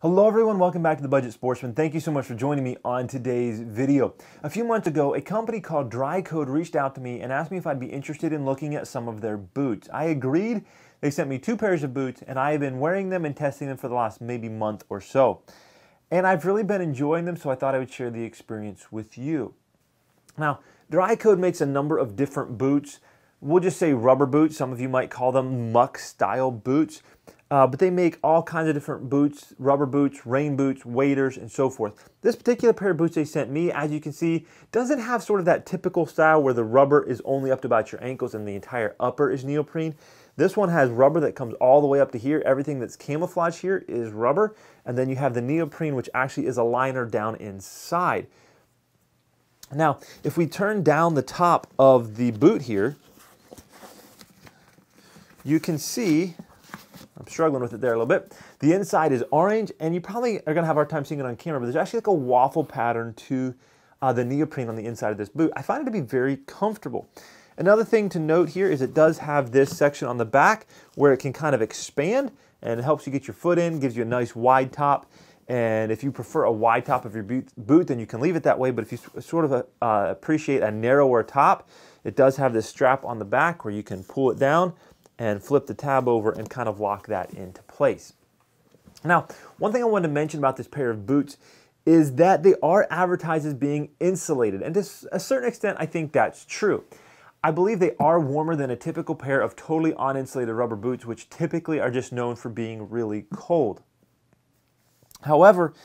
Hello everyone, welcome back to The Budget Sportsman. Thank you so much for joining me on today's video. A few months ago, a company called DryCode reached out to me and asked me if I'd be interested in looking at some of their boots. I agreed. They sent me 2 pairs of boots and I have been wearing them and testing them for the last maybe month or so. And I've really been enjoying them, so I thought I would share the experience with you. Now, DryCode makes a number of different boots. We'll just say rubber boots. Some of you might call them muck style boots. But they make all kinds of different boots, rubber boots, rain boots, waders, and so forth. This particular pair of boots they sent me, as you can see, doesn't have sort of that typical style where the rubber is only up to about your ankles and the entire upper is neoprene. This one has rubber that comes all the way up to here. Everything that's camouflage here is rubber. And then you have the neoprene, which actually is a liner down inside. Now, if we turn down the top of the boot here, you can see, I'm struggling with it there a little bit. The inside is orange, and you probably are going to have a hard time seeing it on camera, but there's actually like a waffle pattern to the neoprene on the inside of this boot. I find it to be very comfortable. Another thing to note here is it does have this section on the back where it can kind of expand, and it helps you get your foot in, gives you a nice wide top. And if you prefer a wide top of your boot, then you can leave it that way. But if you sort of appreciate a narrower top, it does have this strap on the back where you can pull it down and flip the tab over and kind of lock that into place. Now, one thing I wanted to mention about this pair of boots is that they are advertised as being insulated, and to a certain extent, I think that's true. I believe they are warmer than a typical pair of totally uninsulated rubber boots, which typically are just known for being really cold. However,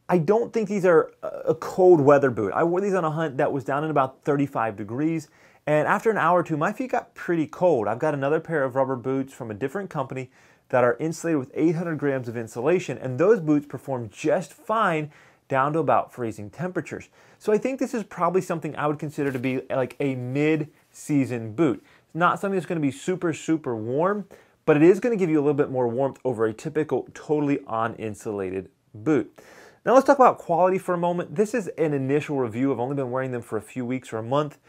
I don't think these are a cold weather boot. I wore these on a hunt that was down in about 35 degrees. And after an hour or two, my feet got pretty cold. I've got another pair of rubber boots from a different company that are insulated with 800 grams of insulation, and those boots perform just fine down to about freezing temperatures. So I think this is probably something I would consider to be like a mid-season boot. It's not something that's going to be super, super warm, but it is going to give you a little bit more warmth over a typical totally uninsulated boot. Now let's talk about quality for a moment. This is an initial review. I've only been wearing them for a few weeks or a month.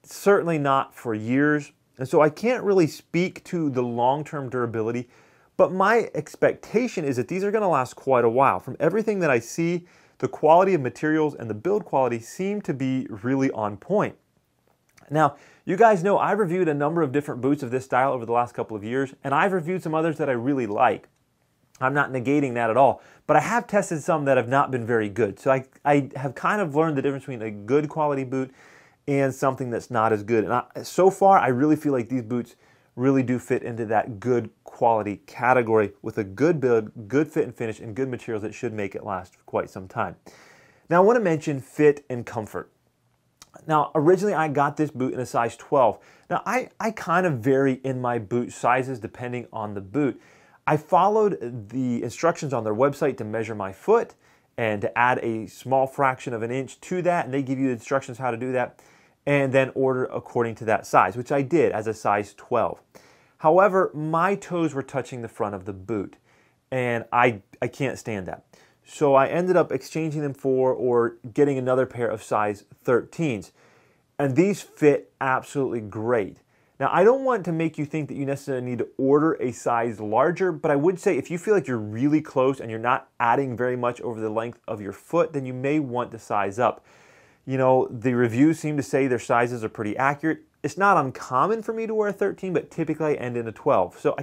Certainly not for years, and so I can't really speak to the long-term durability, but my expectation is that these are going to last quite a while. From everything that I see, the quality of materials and the build quality seem to be really on point. Now, you guys know I've reviewed a number of different boots of this style over the last couple of years, and I've reviewed some others that I really like. I'm not negating that at all, but I have tested some that have not been very good. So I have kind of learned the difference between a good quality boot and something that's not as good. And so far, I really feel like these boots really do fit into that good quality category with a good build, good fit and finish, and good materials that should make it last for quite some time. Now, I want to mention fit and comfort. Now, originally, I got this boot in a size 12. Now, I kind of vary in my boot sizes depending on the boot. I followed the instructions on their website to measure my foot and to add a small fraction of an inch to that, and they give you the instructions how to do that, and then order according to that size, which I did as a size 12. However, my toes were touching the front of the boot, and I can't stand that. So I ended up exchanging them for or getting another pair of size 13s, and these fit absolutely great. Now, I don't want to make you think that you necessarily need to order a size larger, but I would say if you feel like you're really close and you're not adding very much over the length of your foot, then you may want to size up. You know, the reviews seem to say their sizes are pretty accurate. It's not uncommon for me to wear a 13, but typically I end in a 12. So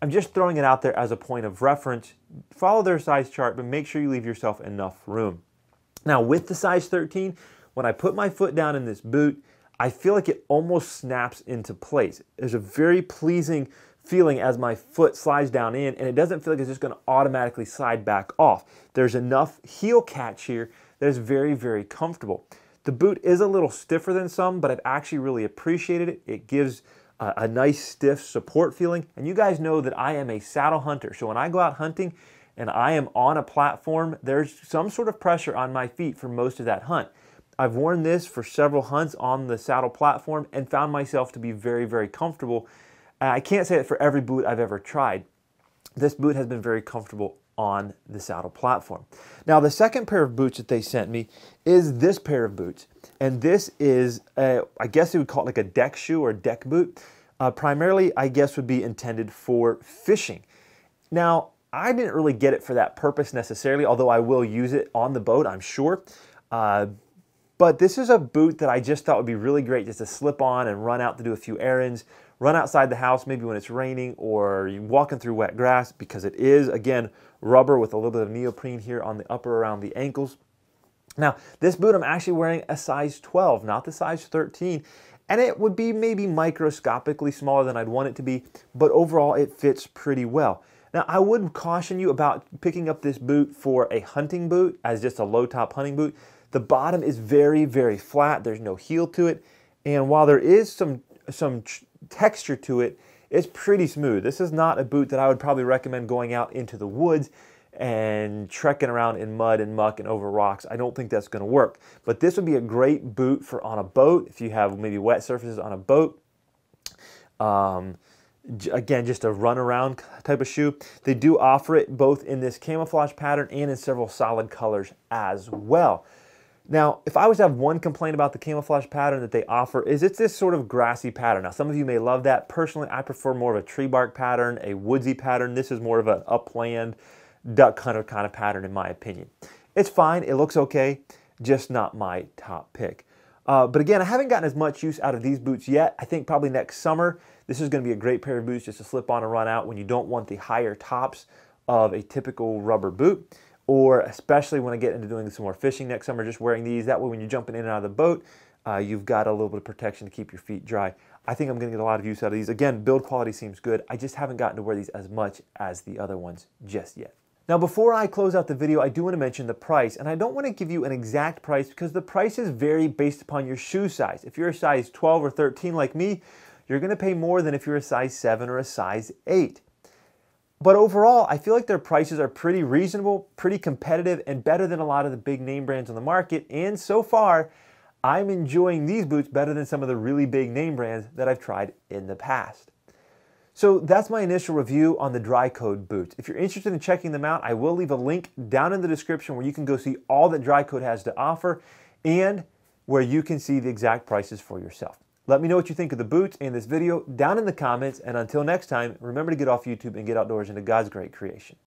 I'm just throwing it out there as a point of reference. Follow their size chart, but make sure you leave yourself enough room. Now, with the size 13, when I put my foot down in this boot, I feel like it almost snaps into place. There's a very pleasing feeling as my foot slides down in, and it doesn't feel like it's just going to automatically slide back off. There's enough heel catch here that is very, very comfortable. The boot is a little stiffer than some, but I've actually really appreciated it. It gives a nice stiff support feeling, and you guys know that I am a saddle hunter, so when I go out hunting and I am on a platform, there's some sort of pressure on my feet for most of that hunt. I've worn this for several hunts on the saddle platform and found myself to be very, very comfortable. I can't say that for every boot I've ever tried. This boot has been very comfortable on the saddle platform. Now, the second pair of boots that they sent me is this pair of boots. And this is, I guess you would call it like a deck shoe or deck boot. Primarily, I guess, would be intended for fishing. Now, I didn't really get it for that purpose necessarily, although I will use it on the boat, I'm sure. But this is a boot that I just thought would be really great just to slip on and run out to do a few errands, run outside the house maybe when it's raining or you're walking through wet grass, because it is, again, rubber with a little bit of neoprene here on the upper around the ankles. Now, this boot I'm actually wearing a size 12, not the size 13, and it would be maybe microscopically smaller than I'd want it to be, but overall it fits pretty well. Now, I would caution you about picking up this boot for a hunting boot as just a low-top hunting boot. The bottom is very, very flat. There's no heel to it, and while there is some texture to it, it's pretty smooth. This is not a boot that I would probably recommend going out into the woods and trekking around in mud and muck and over rocks. I don't think that's going to work. But this would be a great boot for on a boat if you have maybe wet surfaces on a boat. Again, just a run around type of shoe. They do offer it both in this camouflage pattern and in several solid colors as well. Now, if I was to have one complaint about the camouflage pattern that they offer, is it's this sort of grassy pattern. Now, some of you may love that. Personally, I prefer more of a tree bark pattern, a woodsy pattern. This is more of an upland duck hunter kind of pattern in my opinion. It's fine, it looks okay, just not my top pick. But again, I haven't gotten as much use out of these boots yet. I think probably next summer, this is going to be a great pair of boots just to slip on and run out when you don't want the higher tops of a typical rubber boot. Or especially when I get into doing some more fishing next summer, just wearing these. That way when you're jumping in and out of the boat, you've got a little bit of protection to keep your feet dry. I think I'm going to get a lot of use out of these. Again, build quality seems good. I just haven't gotten to wear these as much as the other ones just yet. Now, before I close out the video, I do want to mention the price, and I don't want to give you an exact price because the prices vary based upon your shoe size. If you're a size 12 or 13 like me, you're going to pay more than if you're a size 7 or a size 8. But overall, I feel like their prices are pretty reasonable, pretty competitive, and better than a lot of the big name brands on the market. And so far, I'm enjoying these boots better than some of the really big name brands that I've tried in the past. So that's my initial review on the DryCode boots. If you're interested in checking them out, I will leave a link down in the description where you can go see all that DryCode has to offer and where you can see the exact prices for yourself. Let me know what you think of the boots and this video down in the comments, and until next time, remember to get off YouTube and get outdoors into God's great creation.